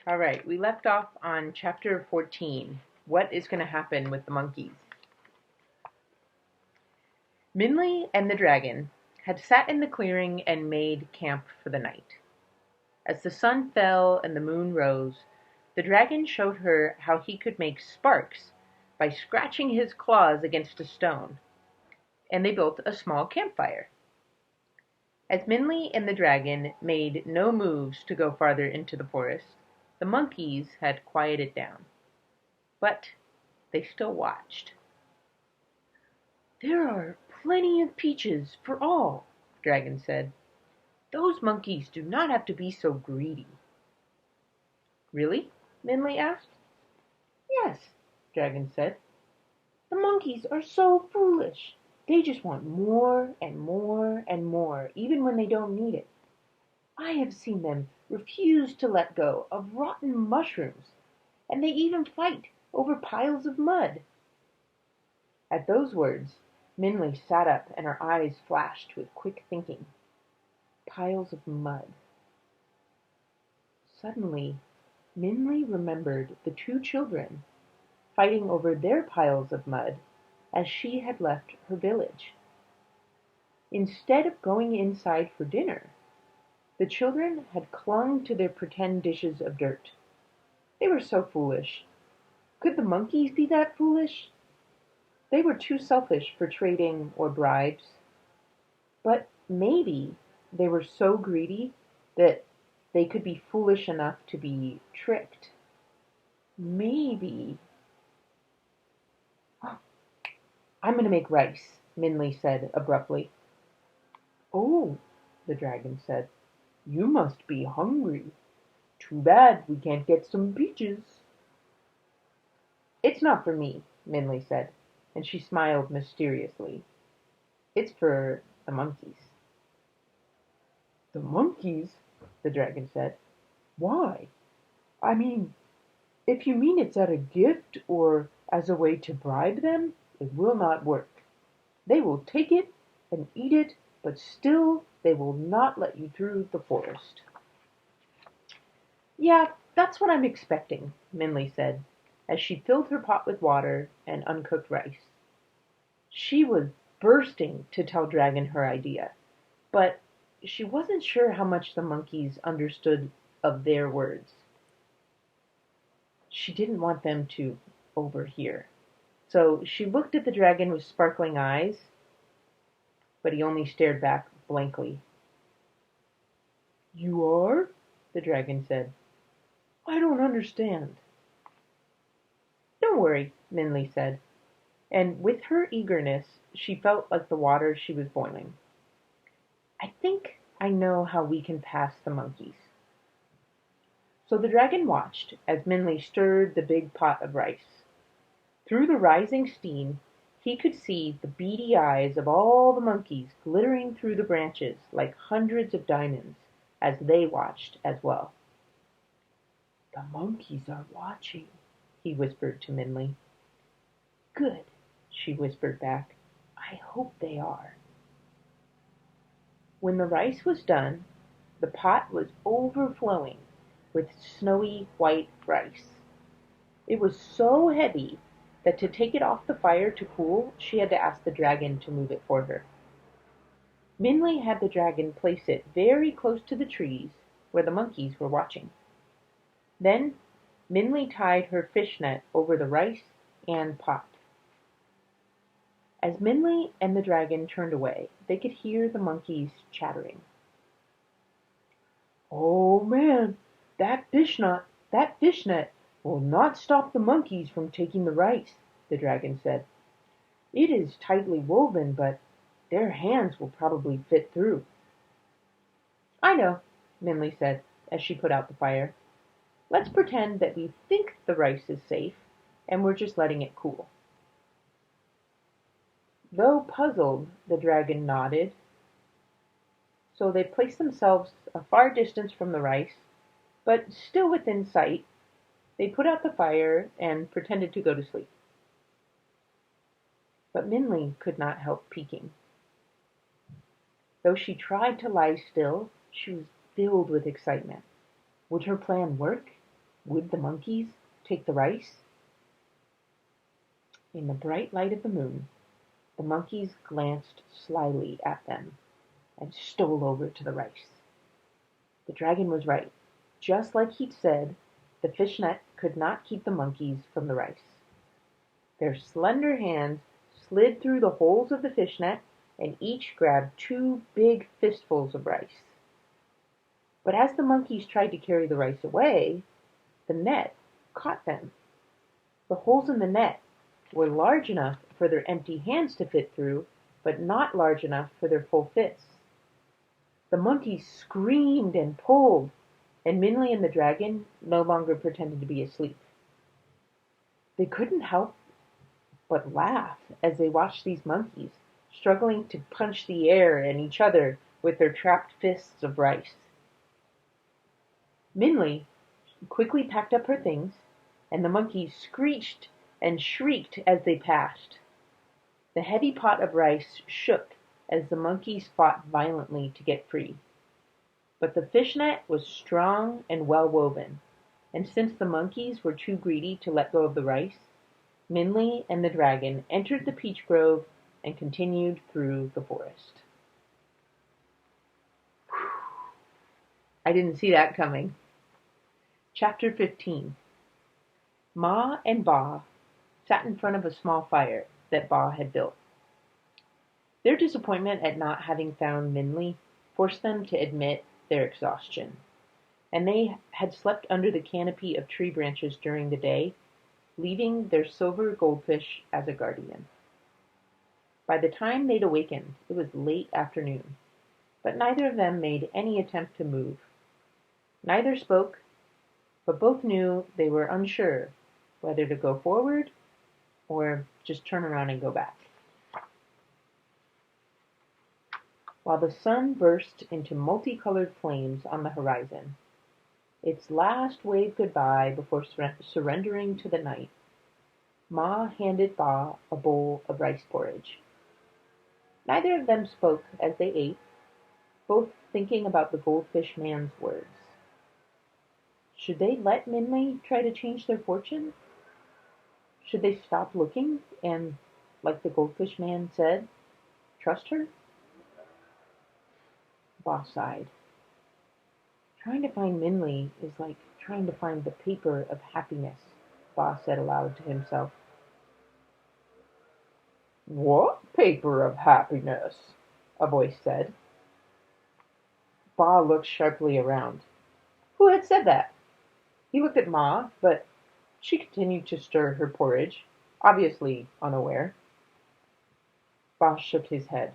All right, we left off on chapter 14. What is going to happen with the monkeys? Minley and the dragon had sat in the clearing and made camp for the night. As the sun fell and the moon rose, the dragon showed her how he could make sparks by scratching his claws against a stone, and they built a small campfire. As Minley and the dragon made no moves to go farther into the forest, the monkeys had quieted down. But they still watched. "There are plenty of peaches for all," Dragon said. "Those monkeys do not have to be so greedy." "Really?" Minley asked. "Yes," Dragon said. "The monkeys are so foolish. They just want more and more and more, even when they don't need it. I have seen them refuse to let go of rotten mushrooms, and they even fight over piles of mud." At those words, Minley sat up and her eyes flashed with quick thinking. Piles of mud. Suddenly, Minley remembered the two children fighting over their piles of mud as she had left her village. Instead of going inside for dinner, the children had clung to their pretend dishes of dirt. They were so foolish. Could the monkeys be that foolish? They were too selfish for trading or bribes. But maybe they were so greedy that they could be foolish enough to be tricked. Maybe. "I'm going to make rice," Minley said abruptly. "Oh," the dragon said, "you must be hungry. Too bad we can't get some peaches." "It's not for me," Minley said, and she smiled mysteriously. "It's for the monkeys." "The monkeys?" the dragon said. "Why? I mean, if you mean it's as a gift or as a way to bribe them, it will not work. They will take it and eat it, but still they will not let you through the forest." "Yeah, that's what I'm expecting," Minley said, as she filled her pot with water and uncooked rice. She was bursting to tell Dragon her idea, but she wasn't sure how much the monkeys understood of their words. She didn't want them to overhear. So she looked at the dragon with sparkling eyes, but he only stared back blankly. "You are?" the dragon said. "I don't understand." "Don't worry," Minley said, and with her eagerness she felt like the water she was boiling. "I think I know how we can pass the monkeys." So the dragon watched as Minley stirred the big pot of rice. Through the rising steam he could see the beady eyes of all the monkeys glittering through the branches like hundreds of diamonds as they watched as well. "The monkeys are watching," he whispered to Minley. "Good," she whispered back. "I hope they are." When the rice was done, the pot was overflowing with snowy white rice. It was so heavy that to take it off the fire to cool, she had to ask the dragon to move it for her. Minley had the dragon place it very close to the trees where the monkeys were watching. Then Minley tied her fishnet over the rice and pot. As Minley and the dragon turned away, they could hear the monkeys chattering. "Oh man, that fishnet will not stop the monkeys from taking the rice," the dragon said. "It is tightly woven, but their hands will probably fit through." "I know," Minley said as she put out the fire. "Let's pretend that we think the rice is safe, and we're just letting it cool." Though puzzled, the dragon nodded. So they placed themselves a far distance from the rice, but still within sight. They put out the fire and pretended to go to sleep. But Minley could not help peeking. Though she tried to lie still, she was filled with excitement. Would her plan work? Would the monkeys take the rice? In the bright light of the moon, the monkeys glanced slyly at them and stole over to the rice. The dragon was right. Just like he'd said, the fishnet could not keep the monkeys from the rice. Their slender hands slid through the holes of the fishnet and each grabbed 2 big fistfuls of rice. But as the monkeys tried to carry the rice away, the net caught them. The holes in the net were large enough for their empty hands to fit through, but not large enough for their full fists. The monkeys screamed and pulled, and Minley and the dragon no longer pretended to be asleep. They couldn't help but laugh as they watched these monkeys struggling to punch the air and each other with their trapped fists of rice. Minley quickly packed up her things, and the monkeys screeched and shrieked as they passed. The heavy pot of rice shook as the monkeys fought violently to get free. But the fishnet was strong and well woven, and since the monkeys were too greedy to let go of the rice, Minley and the dragon entered the peach grove and continued through the forest. I didn't see that coming. Chapter 15. Ma and Ba sat in front of a small fire that Ba had built. Their disappointment at not having found Minley forced them to admit their exhaustion, and they had slept under the canopy of tree branches during the day, leaving their silver goldfish as a guardian. By the time they'd awakened, it was late afternoon, but neither of them made any attempt to move. Neither spoke, but both knew they were unsure whether to go forward or just turn around and go back. While the sun burst into multicolored flames on the horizon, its last wave goodbye before surrendering to the night, Ma handed Ba a bowl of rice porridge. Neither of them spoke as they ate, both thinking about the goldfish man's words. Should they let Minley try to change their fortune? Should they stop looking and, like the goldfish man said, trust her? Ba sighed. Trying to find Minley is like trying to find the paper of happiness, Ba said aloud to himself. What paper of happiness? A voice said. Ba looked sharply around. Who had said that? He looked at Ma, but she continued to stir her porridge, obviously unaware. Ba shook his head.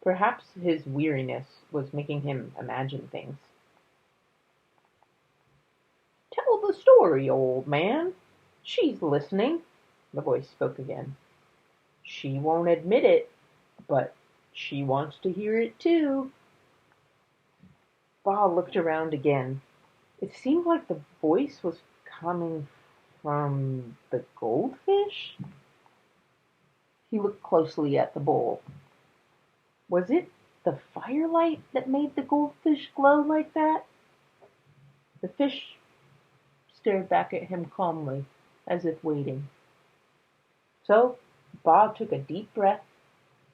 Perhaps his weariness was making him imagine things. Tell the story, old man. She's listening, the voice spoke again. She won't admit it, but she wants to hear it too. Ba looked around again. It seemed like the voice was coming from the goldfish. He looked closely at the bowl. Was it the firelight that made the goldfish glow like that? The fish stared back at him calmly, as if waiting. So Ba took a deep breath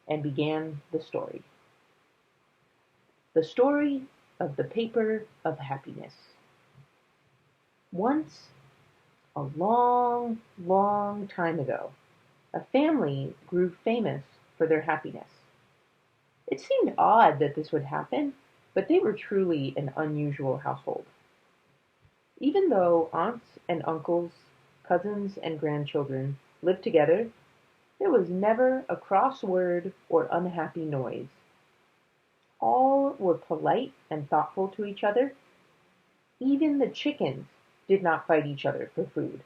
and began the story. The story of the paper of happiness. Once, a long, long time ago, a family grew famous for their happiness. It seemed odd that this would happen, but they were truly an unusual household. Even though aunts and uncles, cousins and grandchildren lived together, there was never a cross word or unhappy noise. All were polite and thoughtful to each other. Even the chickens did not fight each other for food.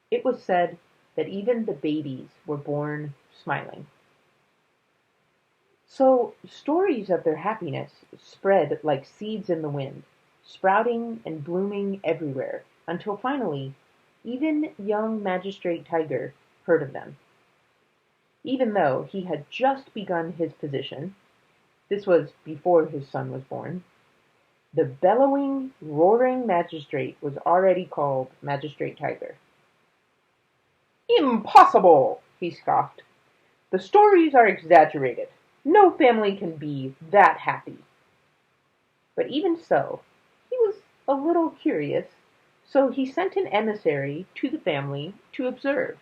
It was said that even the babies were born smiling. So stories of their happiness spread like seeds in the wind, sprouting and blooming everywhere, until finally, even young Magistrate Tiger heard of them. Even though he had just begun his position, this was before his son was born, The bellowing, roaring magistrate was already called Magistrate Tiger. "Impossible!" he scoffed. "The stories are exaggerated. No family can be that happy." But even so, he was a little curious, so he sent an emissary to the family to observe.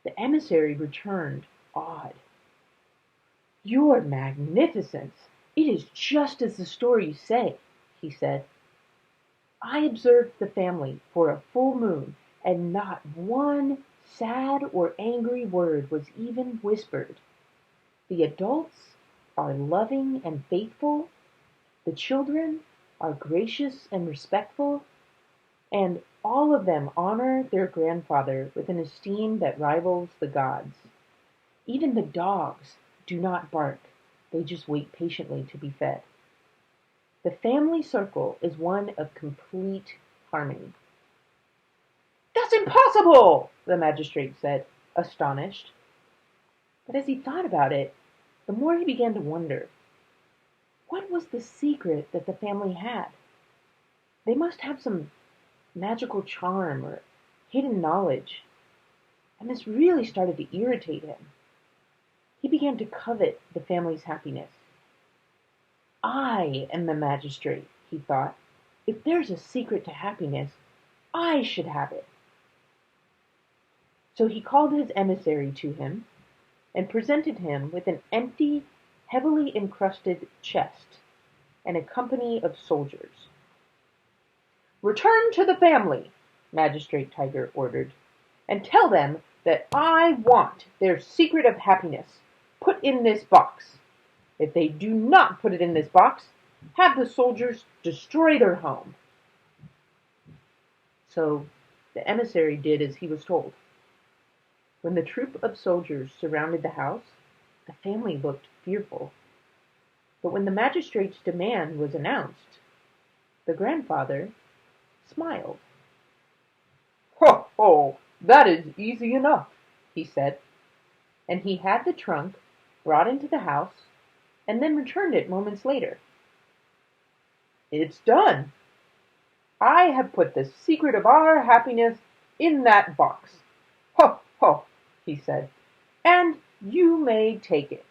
The emissary returned, awed. "Your Magnificence, it is just as the stories say," he said. "I observed the family for a full moon, and not one sad or angry word was even whispered. The adults are loving and faithful, the children are gracious and respectful, and all of them honor their grandfather with an esteem that rivals the gods. Even the dogs do not bark, they just wait patiently to be fed. The family circle is one of complete harmony." "That's impossible!" the magistrate said, astonished. But as he thought about it, the more he began to wonder. What was the secret that the family had? They must have some magical charm or hidden knowledge, and this really started to irritate him. He began to covet the family's happiness. "I am the magistrate," he thought. "If there's a secret to happiness, I should have it." So he called his emissary to him and presented him with an empty, heavily encrusted chest and a company of soldiers. "Return to the family," Magistrate Tiger ordered, "and tell them that I want their secret of happiness put in this box. If they do not put it in this box, have the soldiers destroy their home." So the emissary did as he was told. When the troop of soldiers surrounded the house, the family looked fearful. But when the magistrate's demand was announced, the grandfather smiled. "Ho, ho, that is easy enough," he said, and he had the trunk brought into the house and then returned it moments later. "It's done. I have put the secret of our happiness in that box. Ho, ho," he said, "and you may take it.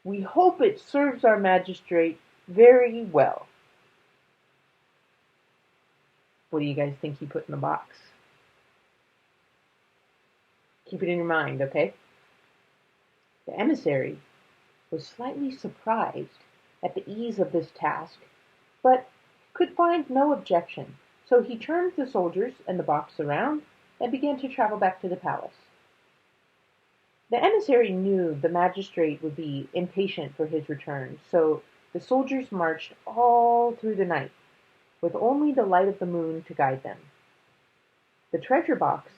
We hope it serves our magistrate very well." What do you guys think he put in the box? Keep it in your mind, okay? The emissary was slightly surprised at the ease of this task, but could find no objection, so he turned the soldiers and the box around and began to travel back to the palace. The emissary knew the magistrate would be impatient for his return, so the soldiers marched all through the night, with only the light of the moon to guide them. The treasure box,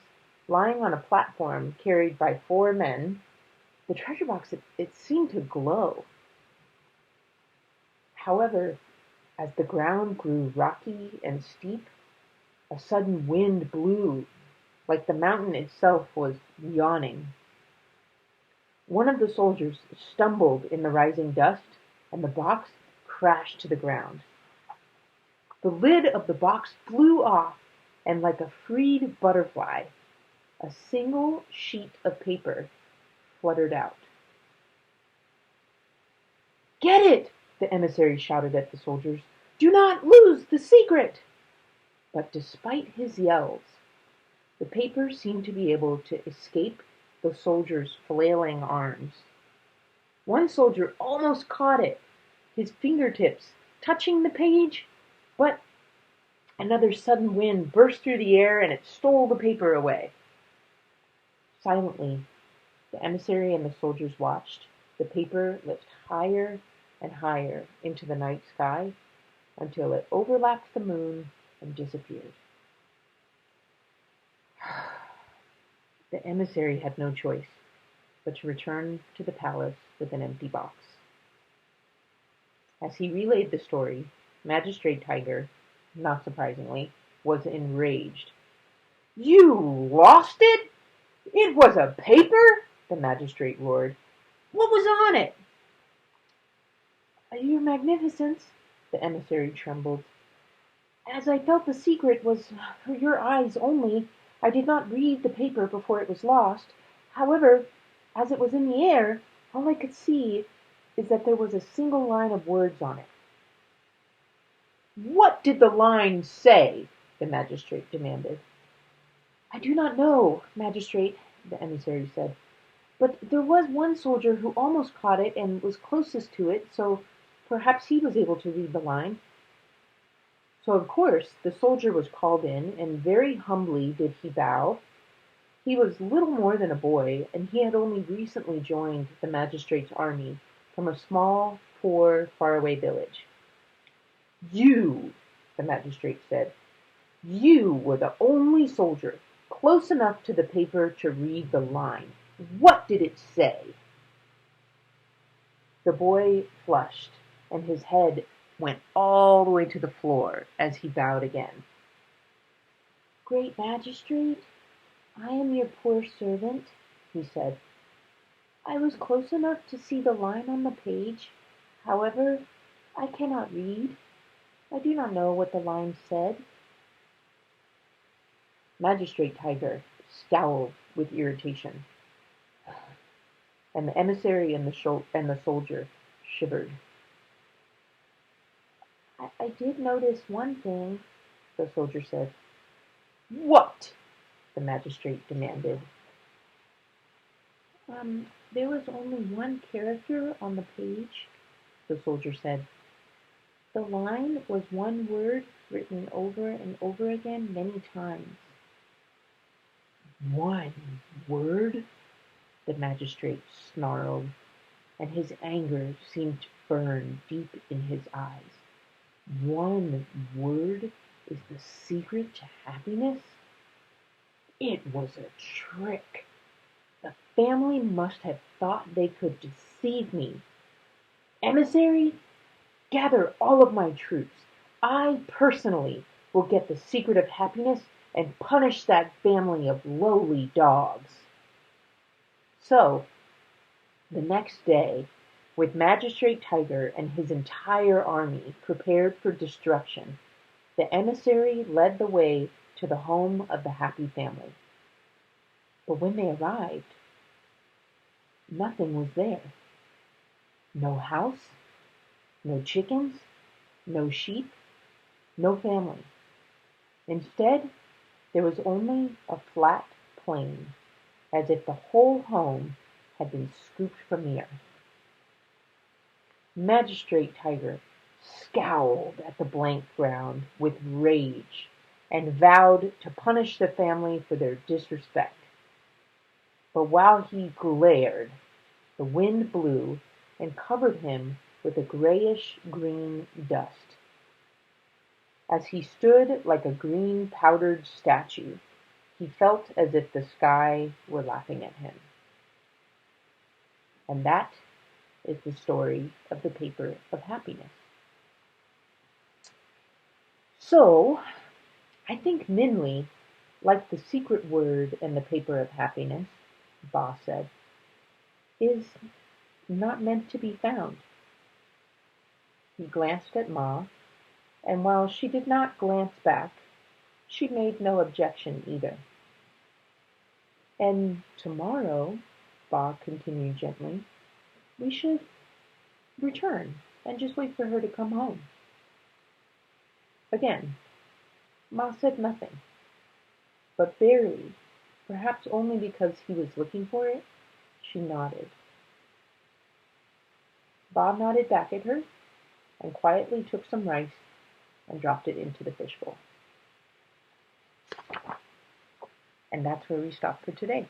lying on a platform carried by 4 men, the treasure box, it seemed to glow. However, as the ground grew rocky and steep, a sudden wind blew, like the mountain itself was yawning. One of the soldiers stumbled in the rising dust, and the box crashed to the ground. The lid of the box flew off, and like a freed butterfly, a single sheet of paper fluttered out. "Get it!" the emissary shouted at the soldiers. "Do not lose the secret!" But despite his yells, the paper seemed to be able to escape the soldiers' flailing arms. One soldier almost caught it, his fingertips touching the page, but another sudden wind burst through the air and it stole the paper away. Silently, the emissary and the soldiers watched the paper lift higher and higher into the night sky until it overlapped the moon and disappeared. The emissary had no choice but to return to the palace with an empty box. As he relayed the story, Magistrate Tiger, not surprisingly, was enraged. "You lost it? It was a paper?" the magistrate roared. "What was on it?" "Your Magnificence," The emissary trembled. As I felt the secret was for your eyes only, I did not read the paper before it was lost. However, as it was in the air, all I could see is that there was a single line of words on it. What did the line say? The magistrate demanded. I do not know, magistrate, the emissary said. But there was one soldier who almost caught it and was closest to it, so perhaps he was able to read the line. So of course the soldier was called in, and very humbly did he bow. He was little more than a boy, and he had only recently joined the magistrate's army from a small, poor, faraway village. You, the magistrate said, you were the only soldier close enough to the paper to read the line. What did it say? The boy flushed, and his head went all the way to the floor as he bowed again. Great magistrate, I am your poor servant, he said. I was close enough to see the line on the page. However, I cannot read. I do not know what the line said. Magistrate Tiger scowled with irritation, and the emissary and the soldier shivered. I did notice one thing, the soldier said. What? The magistrate demanded. There was only one character on the page, the soldier said. The line was one word written over and over again many times. One word? The magistrate snarled, and his anger seemed to burn deep in his eyes. One word is the secret to happiness? It was a trick. The family must have thought they could deceive me. Emissary, gather all of my troops. I personally will get the secret of happiness and punish that family of lowly dogs. So, the next day, with Magistrate Tiger and his entire army prepared for destruction, the emissary led the way to the home of the happy family. But when they arrived, nothing was there. No house, no chickens, no sheep, no family. Instead, there was only a flat plain, as if the whole home had been scooped from the earth. Magistrate Tiger scowled at the blank ground with rage and vowed to punish the family for their disrespect. But while he glared, the wind blew and covered him with a grayish-green dust. As he stood like a green powdered statue, he felt as if the sky were laughing at him. And that is the story of the paper of happiness. So, I think Minley, like the secret word in the paper of happiness, Ba said, is not meant to be found. He glanced at Ma, and while she did not glance back, she made no objection either. And tomorrow, Ba continued gently, we should return and just wait for her to come home. Again, Ma said nothing, but barely, perhaps only because he was looking for it, she nodded. Ba nodded back at her and quietly took some rice and dropped it into the fishbowl. And that's where we stop for today.